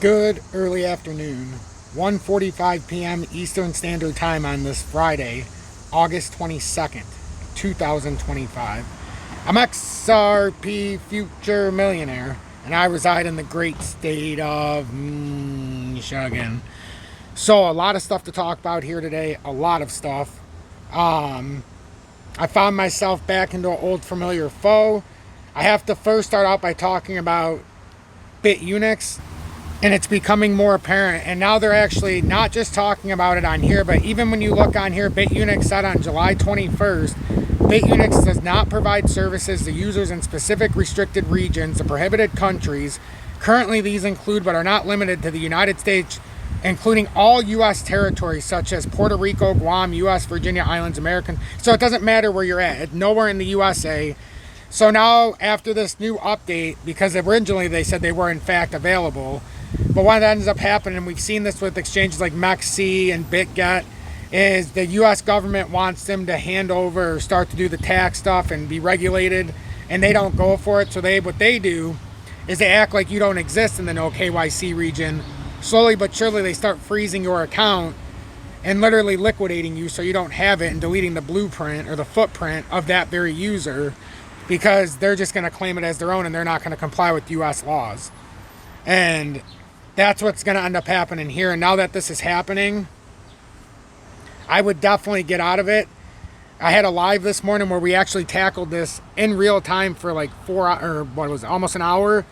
Good early afternoon, 1:45 p.m. Eastern Standard Time on this Friday, August 22nd, 2025. I'm XRP Future Millionaire, and I reside in the great state of Michigan. So a lot of stuff to talk about here today, a lot of stuff. I found myself back into an old familiar foe. I have to first start out by talking about BitUnix. And it's becoming more apparent. And now they're actually not just talking about it on here, but even when you look on here, BitUnix said on July 21st, BitUnix does not provide services to users in specific restricted regions, the prohibited countries. Currently, these include, but are not limited to, the United States, including all U.S. territories such as Puerto Rico, Guam, U.S., Virginia Islands, American. So it doesn't matter where you're at. It's nowhere in the USA. So now, after this new update, because originally they said they were in fact available, but what ends up happening, and we've seen this with exchanges like MEXC and BitGet, is the U.S. government wants them to hand over or start to do the tax stuff and be regulated, and they don't go for it. So what they do is they act like you don't exist in the no KYC region. Slowly but surely, they start freezing your account and literally liquidating you so you don't have it, and deleting the blueprint or the footprint of that very user, because they're just going to claim it as their own and they're not going to comply with U.S. laws. And that's what's going to end up happening here. And now that this is happening, I would definitely get out of it. I had a live this morning where we actually tackled this in real time for like almost an hour.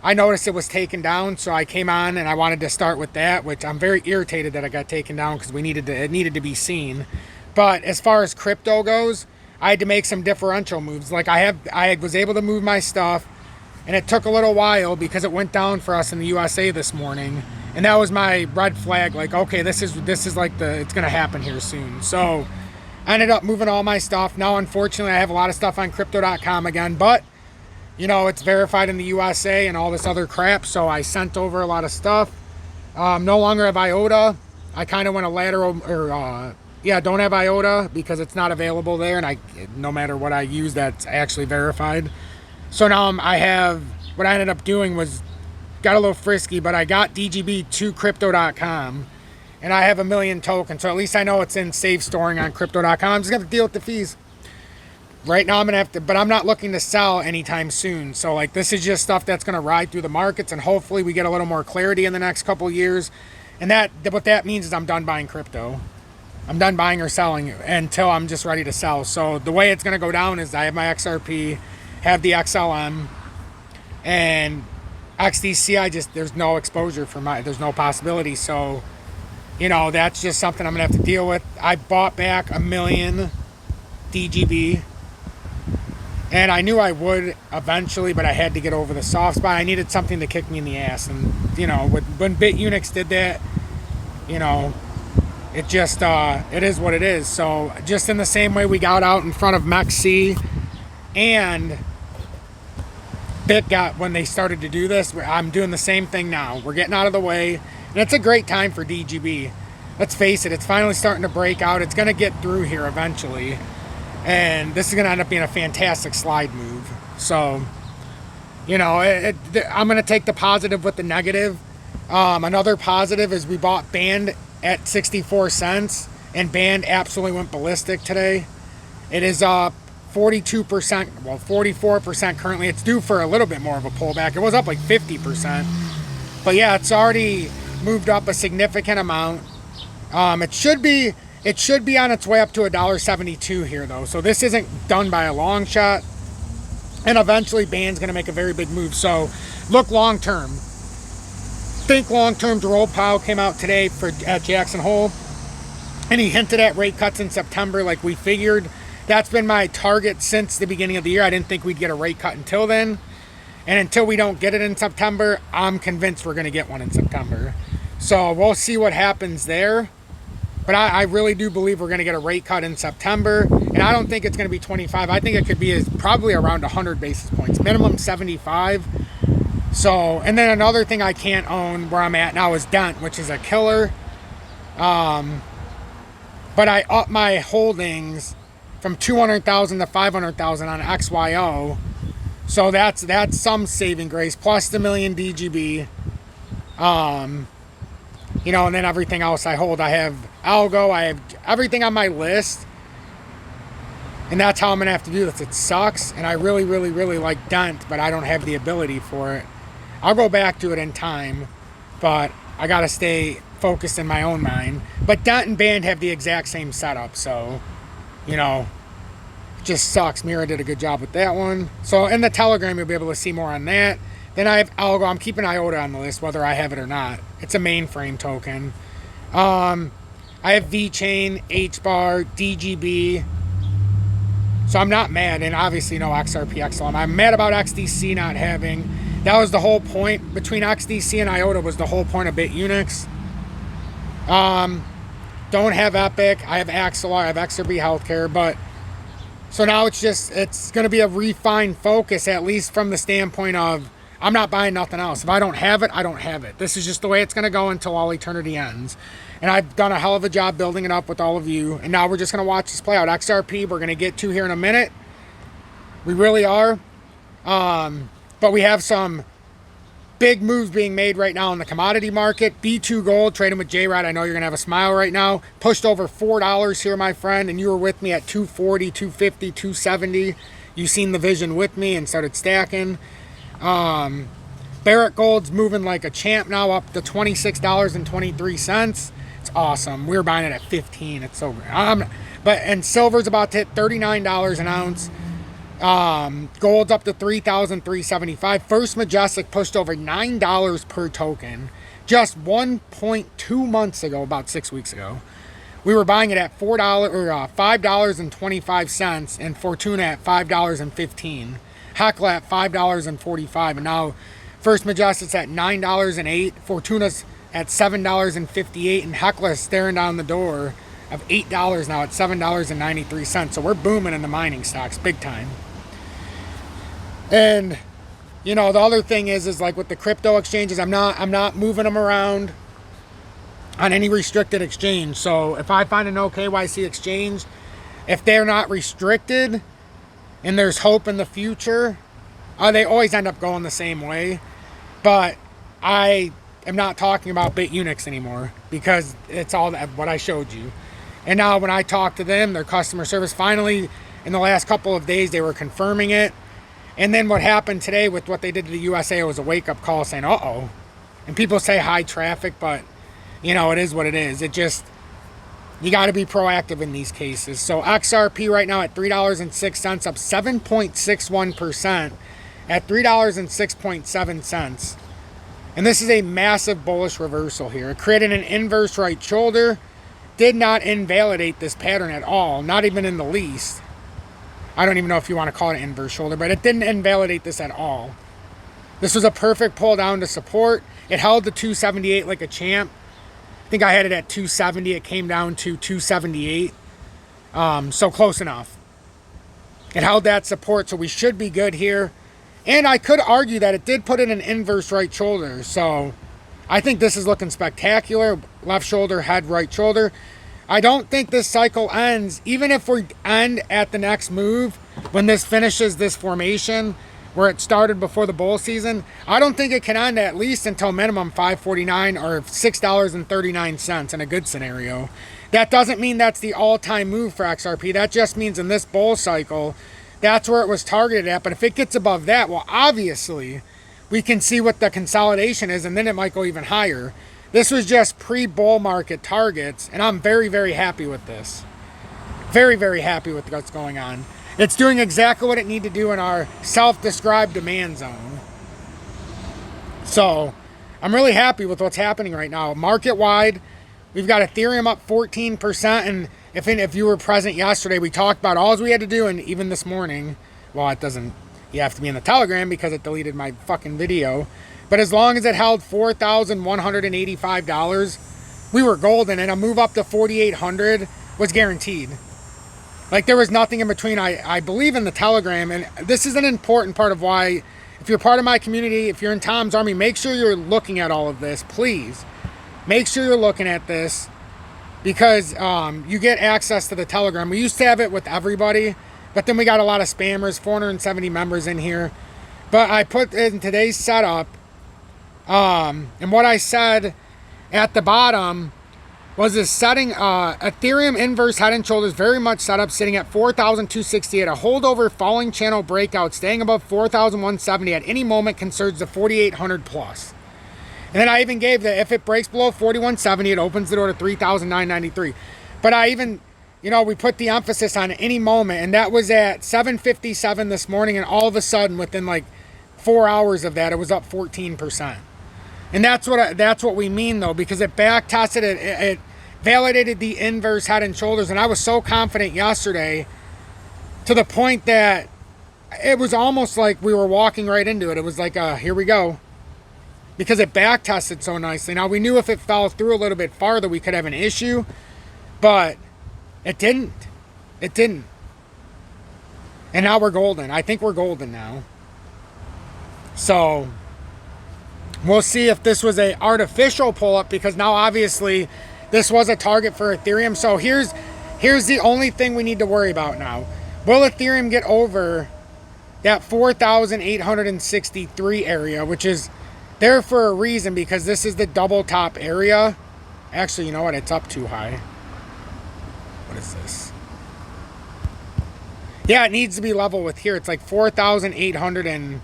I noticed it was taken down, so I came on and I wanted to start with that, which I'm very irritated that it got taken down because it needed to be seen. But as far as crypto goes, I had to make some differential moves. Like I was able to move my stuff. And it took a little while because it went down for us in the USA this morning. And that was my red flag. Like, okay, this is like it's going to happen here soon. So I ended up moving all my stuff. Now, unfortunately, I have a lot of stuff on crypto.com again. But, you know, it's verified in the USA and all this other crap. So I sent over a lot of stuff. No longer have IOTA. I kind of went a lateral, don't have IOTA because it's not available there. And no matter what I use, that's actually verified. So now what I ended up doing was got a little frisky, but I got DGB to crypto.com, and I have 1 million tokens. So at least I know it's in safe storing on crypto.com. I'm just going to deal with the fees. Right now I'm going to have to, but I'm not looking to sell anytime soon. So like this is just stuff that's going to ride through the markets, and hopefully we get a little more clarity in the next couple of years. And what that means is I'm done buying crypto. I'm done buying or selling until I'm just ready to sell. So the way it's going to go down is I have my XRP, have the XLM, and XDC. There's no exposure there's no possibility. So, you know, that's just something I'm gonna have to deal with. I bought back 1 million DGB, and I knew I would eventually, but I had to get over the soft spot. I needed something to kick me in the ass, and you know, when BitUnix did that, you know, it just it is what it is. So just in the same way we got out in front of MEXC and BitGet when they started to do this, I'm doing the same thing now. We're getting out of the way, and it's a great time for DGB. Let's face it, it's finally starting to break out. It's going to get through here eventually, and this is going to end up being a fantastic slide move. So, you know, I'm going to take the positive with the negative. Another positive is we bought Band at 64 cents, and Band absolutely went ballistic today. It is up 42%, well, 44% currently. It's due for a little bit more of a pullback. It was up like 50%. But yeah, it's already moved up a significant amount. It should be on its way up to $1.72 here though. So this isn't done by a long shot. And eventually Band's gonna make a very big move. So look long term. Think long term. Jerome Powell came out today at Jackson Hole, and he hinted at rate cuts in September like we figured. That's been my target since the beginning of the year. I didn't think we'd get a rate cut until then. And until we don't get it in September, I'm convinced we're going to get one in September. So we'll see what happens there. But I really do believe we're going to get a rate cut in September. And I don't think it's going to be 25. I think it could be probably around 100 basis points. Minimum 75. So, and then another thing I can't own where I'm at now is Dent, which is a killer. But I upped my holdings from 200,000 to 500,000 on XYO. So that's some saving grace, plus the 1 million DGB. You know, and then everything else I hold. I have algo, I have everything on my list. And that's how I'm going to have to do this. It sucks, and I really, really, really like Dent, but I don't have the ability for it. I'll go back to it in time, but I got to stay focused in my own mind. But Dent and Band have the exact same setup, so, you know, it just sucks. Mira did a good job with that one. So in the Telegram, you'll be able to see more on that. Then I have Algo. I'm keeping IOTA on the list, whether I have it or not. It's a mainframe token. I have VeChain, HBAR, DGB. So I'm not mad, and obviously no XRP, XLM. I'm mad about XDC not having. That was the whole point. Between XDC and IOTA was the whole point of BitUnix. Don't have Epic. I have Axelar. I have XRP Healthcare. But so now it's going to be a refined focus, at least from the standpoint of I'm not buying nothing else. If I don't have it, I don't have it. This is just the way it's going to go until all eternity ends. And I've done a hell of a job building it up with all of you. And now we're just going to watch this play out. XRP, we're going to get to here in a minute. We really are. But we have some big moves being made right now in the commodity market. B2 Gold, trading with J-Rod. I know you're going to have a smile right now. Pushed over $4 here, my friend. And you were with me at 240, 250, 270. You seen the vision with me and started stacking. Barrett Gold's moving like a champ now, up to $26.23. It's awesome. We were buying it at 15. It's so great. And silver's about to hit $39 an ounce. Gold's up to $3,375. First Majestic pushed over $9 per token just 1.2 months ago, about 6 weeks ago. We were buying it at $5.25, and Fortuna at $5.15. Hecla at $5.45, and now First Majestic's at $9.08. Fortuna's at $7.58, and Hecla is staring down the door of $8 now at $7.93. So we're booming in the mining stocks big time. And you know, the other thing is like with the crypto exchanges, I'm not moving them around on any restricted exchange. So if I find an OKYC exchange, if they're not restricted and there's hope in the future, they always end up going the same way. But I am not talking about BitUnix anymore because it's all that what I showed you. And now when I talk to them, their customer service, finally in the last couple of days, they were confirming it. And then what happened today with what they did to the USA was a wake-up call saying, uh-oh. And people say high traffic, but, you know, it is what it is. It just, you got to be proactive in these cases. So XRP right now at $3.06, up 7.61% at $3.06.7. And this is a massive bullish reversal here. It created an inverse right shoulder. Did not invalidate this pattern at all, not even in the least. I don't even know if you want to call it an inverse shoulder, but it didn't invalidate this at all. This was a perfect pull down to support. It held the 278 like a champ. I think I had it at 270. It came down to 278. So close enough. It held that support, so we should be good here. And I could argue that it did put in an inverse right shoulder. So I think this is looking spectacular. Left shoulder, head, right shoulder. I don't think this cycle ends, even if we end at the next move, when this finishes this formation where it started before the bull season. I don't think it can end at least until minimum $5.49 or $6.39 in a good scenario. That doesn't mean that's the all-time move for XRP. That just means in this bull cycle, that's where it was targeted at. But if it gets above that, well, obviously, we can see what the consolidation is, and then it might go even higher. This was just pre-bull market targets, and I'm very, very happy with this. Very, very happy with what's going on. It's doing exactly what it needs to do in our self-described demand zone. So, I'm really happy with what's happening right now. Market-wide, we've got Ethereum up 14%, and if you were present yesterday, we talked about all we had to do, and even this morning, well, it doesn't, you have to be in the Telegram because it deleted my fucking video. But as long as it held $4,185, we were golden, and a move up to 4,800 was guaranteed. Like, there was nothing in between. I believe in the Telegram, and this is an important part of why, if you're part of my community, if you're in Tom's Army, make sure you're looking at all of this, please. Make sure you're looking at this, because you get access to the Telegram. We used to have it with everybody, but then we got a lot of spammers, 470 members in here. But I put in today's setup, And what I said at the bottom was this setting, Ethereum inverse head and shoulders very much set up, sitting at 4,268. A holdover falling channel breakout, staying above 4,170 at any moment can surge to 4,800 plus. And then I even gave that if it breaks below 4,170, it opens the door to 3,993. But I even, we put the emphasis on any moment, and that was at 7:57 this morning, and all of a sudden, within like 4 hours of that, it was up 14%. And that's what we mean, though, because it back tested it. It validated the inverse head and shoulders, and I was so confident yesterday to the point that it was almost like we were walking right into it. It was like, here we go, because it back tested so nicely. Now, we knew if it fell through a little bit farther, we could have an issue, but it didn't. It didn't. And now we're golden. I think we're golden now. So we'll see if this was a artificial pull-up, because now obviously this was a target for Ethereum. So here's the only thing we need to worry about now. Will Ethereum get over that 4,863 area, which is there for a reason, because this is the double top area. Actually, you know what? It's up too high. What is this? Yeah, it needs to be level with here. It's like 4,800 and...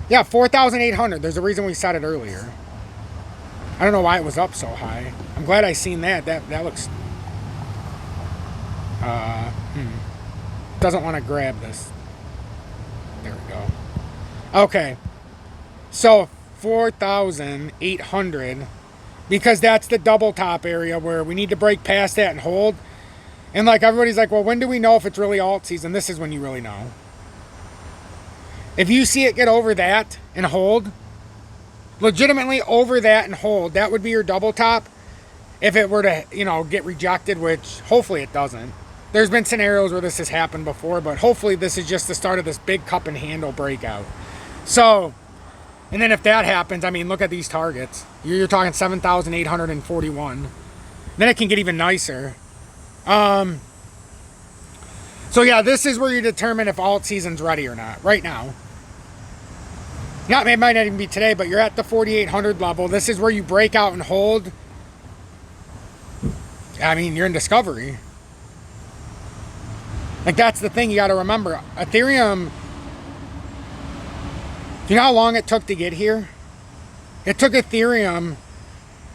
Yeah, 4,800. There's a reason we said it earlier. I don't know why it was up so high. I'm glad I seen that. That looks... Doesn't want to grab this. There we go. Okay. So, 4,800. Because that's the double top area where we need to break past that and hold. And like everybody's like, well, when do we know if it's really alt season? This is when you really know. If you see it get over that and hold, legitimately over that and hold, that would be your double top. If it were to, get rejected, which hopefully it doesn't. There's been scenarios where this has happened before, but hopefully this is just the start of this big cup and handle breakout. So, and then if that happens, I mean, look at these targets. You're talking 7,841. Then it can get even nicer. So yeah, this is where you determine if alt season's ready or not, right now. It might not even be today, but you're at the 4,800 level. This is where you break out and hold. I mean, you're in discovery. Like, that's the thing you got to remember. Ethereum, do you know how long it took to get here? It took Ethereum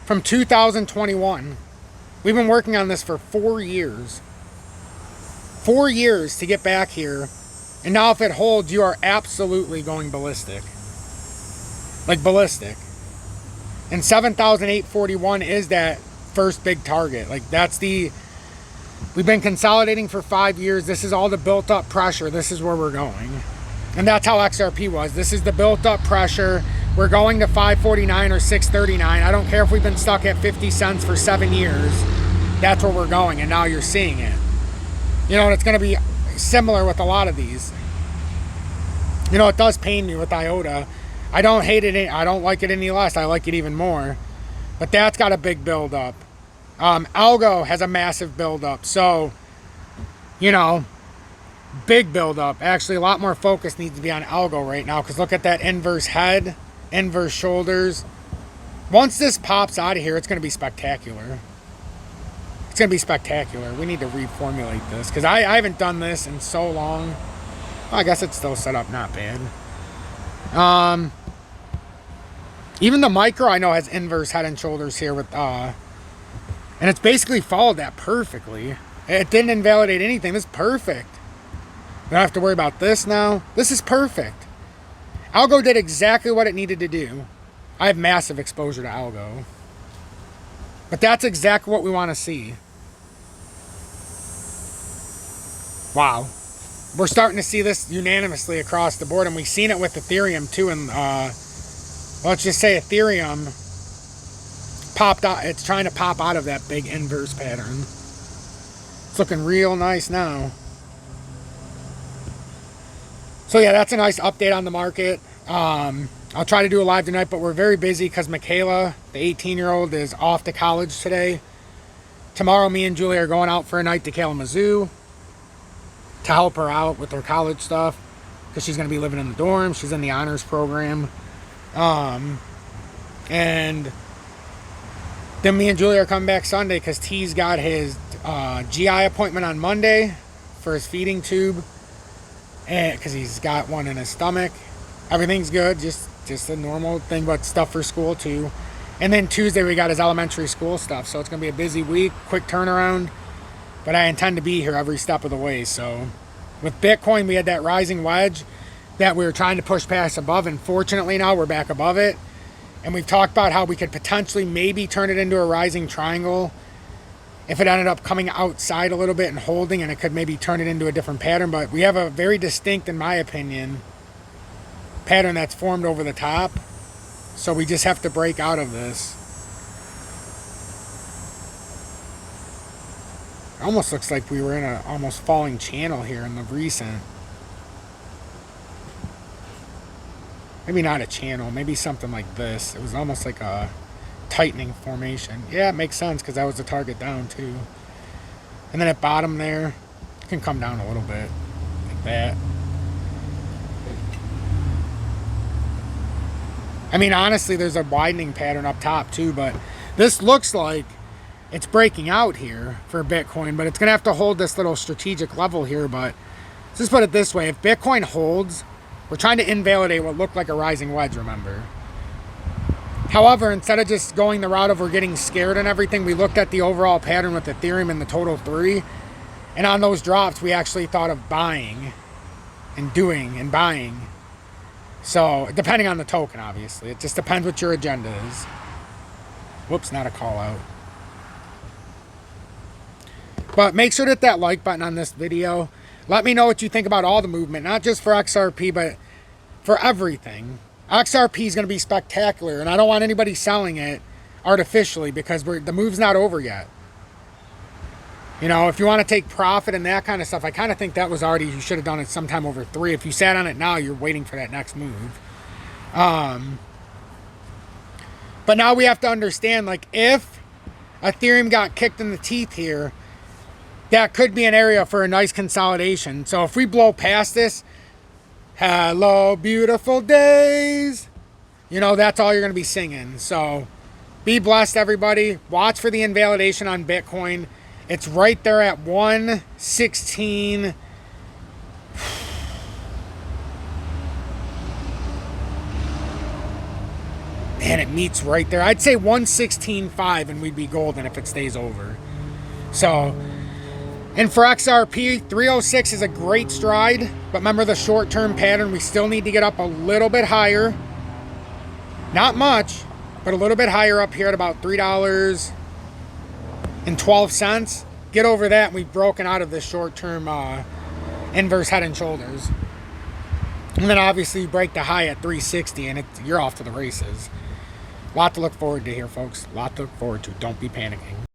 from 2021. We've been working on this for 4 years. 4 years to get back here. And now if it holds, you are absolutely going ballistic. Like ballistic. And 7,841 is that first big target. Like that's we've been consolidating for 5 years. This is all the built up pressure. This is where we're going. And that's how XRP was. This is the built up pressure. We're going to 549 or 639. I don't care if we've been stuck at 50 cents for 7 years. That's where we're going. And now you're seeing it. And it's going to be similar with a lot of these. It does pain me with IOTA. I don't hate it. I don't like it any less. I like it even more. But that's got a big build up. Algo has a massive build up. So, big build up. Actually, a lot more focus needs to be on Algo right now. Because look at that inverse head, inverse shoulders. Once this pops out of here, it's going to be spectacular. It's going to be spectacular. We need to reformulate this. Because I haven't done this in so long. Well, I guess it's still set up not bad. Even the micro I know has inverse head and shoulders here with and it's basically followed that perfectly. It didn't invalidate anything. This is perfect. We don't have to worry about this now. This is perfect. Algo did exactly what it needed to do. I have massive exposure to Algo. But that's exactly what we want to see. Wow. We're starting to see this unanimously across the board, and we've seen it with Ethereum too. And let's just say Ethereum popped out. It's trying to pop out of that big inverse pattern. It's looking real nice now. So yeah, that's a nice update on the market. I'll try to do a live tonight, but we're very busy because Michaela, the 18-year-old, is off to college today. Tomorrow, me and Julie are going out for a night to Kalamazoo to help her out with her college stuff because she's going to be living in the dorm. She's in the honors program. And then me and Julia are coming back Sunday because T's got his GI appointment on Monday for his feeding tube, and because he's got one in his stomach. Everything's good, just a normal thing, but stuff for school too. And then Tuesday we got his elementary school stuff, so it's gonna be a busy week, quick turnaround. But I intend to be here every step of the way. So with Bitcoin, we had that rising wedge that we were trying to push past above, and fortunately now we're back above it. And we've talked about how we could potentially maybe turn it into a rising triangle if it ended up coming outside a little bit and holding, and it could maybe turn it into a different pattern. But we have a very distinct, in my opinion, pattern that's formed over the top. So we just have to break out of this. It almost looks like we were in a almost falling channel here in the recent. Maybe not a channel, maybe something like this. It was almost like a tightening formation. Yeah, it makes sense because that was the target down too. And then at bottom there, it can come down a little bit like that. I mean, honestly, there's a widening pattern up top too, but this looks like it's breaking out here for Bitcoin, but it's going to have to hold this little strategic level here. But let's just put it this way. If Bitcoin holds, we're trying to invalidate what looked like a rising wedge, remember. However, instead of just going the route of we're getting scared and everything, we looked at the overall pattern with Ethereum and the total 3. And on those drops, we actually thought of buying and doing and buying. So, depending on the token, obviously. It just depends what your agenda is. Whoops, not a call out. But make sure to hit that like button on this video. Let me know what you think about all the movement, not just for XRP, but for everything. XRP is going to be spectacular, and I don't want anybody selling it artificially because the move's not over yet. You know, if you want to take profit and that kind of stuff, I kind of think that was already, you should have done it sometime over 3. If you sat on it now, you're waiting for that next move. But now we have to understand, like, if Ethereum got kicked in the teeth here, that could be an area for a nice consolidation. So if we blow past this, hello, beautiful days, you know, that's all you're going to be singing. So be blessed, everybody. Watch for the invalidation on Bitcoin. It's right there at 116. Man, it meets right there. I'd say 116.5 and we'd be golden if it stays over. So, and for XRP, 306 is a great stride. But remember the short-term pattern. We still need to get up a little bit higher. Not much, but a little bit higher up here at about $3.12. Get over that, and we've broken out of this short-term inverse head and shoulders. And then obviously you break the high at 360, and you're off to the races. A lot to look forward to here, folks. A lot to look forward to. Don't be panicking.